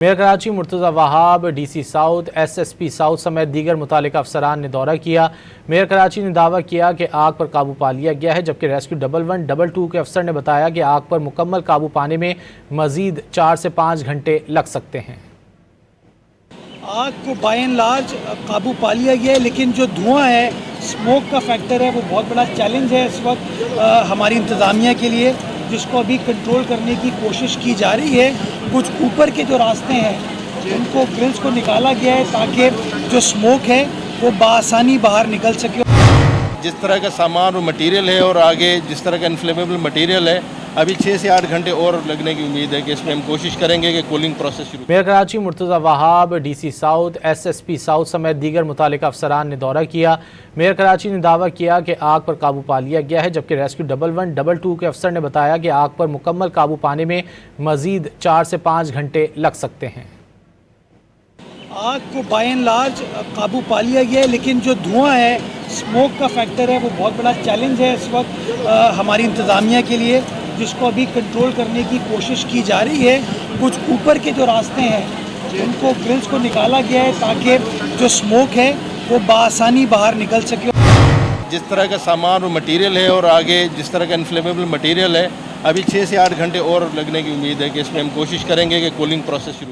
Mayor Karachi Murtaza Wahab, DC south, SSP south समेत दीगर मुतालिका अफसरान ने दौरा किया। मेयर कराची ने दावा किया कि आग पर काबू पा लिया गया है, जबकि रेस्क्यू 1122 के अफसर ने बताया कि आग पर मुकम्मल काबू पाने में मजीद 4 से 5 घंटे लग सकते हैं। आग को बाय एंड लार्ज काबू पा लिया गया है, लेकिन जो धुआं है, स्मोक का फैक्टर है, वो बहुत बड़ा चैलेंज है इस वक्त हमारी इंतज़ामिया के लिए, जिसको अभी कंट्रोल करने की कोशिश की जा रही है। कुछ ऊपर के जो रास्ते हैं उनको ग्रिल्स को निकाला गया है ताकि जो स्मोक है वो बआसानी बाहर निकल सके। जिस तरह का सामान और मटेरियल है और आगे जिस तरह का इन्फ्लेमेबल मटेरियल है, अभी 6 से 8 घंटे और लगने की उम्मीद है कि इसमें हम कोशिश करेंगे कि कूलिंग प्रोसेस शुरू। Mayor Karachi Murtaza Wahab, DC south, SSP south समेत दीगर मुतालिका अफसरान ने दौरा किया। मेयर कराची ने दावा किया कि आग पर काबू पा लिया गया है, जबकि रेस्क्यू 1122 के अफसर ने बताया कि आग पर मुकम्मल काबू पाने में मजीद 4 से 5 घंटे लग सकते हैं। आग को बाय एंड लार्ज काबू पा लिया गया है, लेकिन जो धुआं है, स्मोक का फैक्टर है, वो बहुत बड़ा चैलेंज है इस वक्त हमारी इंतज़ामिया के लिए, जिसको अभी कंट्रोल करने की कोशिश की जा रही है। कुछ ऊपर के जो रास्ते हैं उनको ग्रिल्स को निकाला गया है ताकि जो स्मोक है वो बआसानी बाहर निकल सके। जिस तरह का सामान और मटेरियल है और आगे जिस तरह का इन्फ्लेमेबल मटेरियल है, अभी 6 से 8 घंटे और लगने की उम्मीद है कि इसमें हम कोशिश करेंगे कि कूलिंग प्रोसेस शुरू।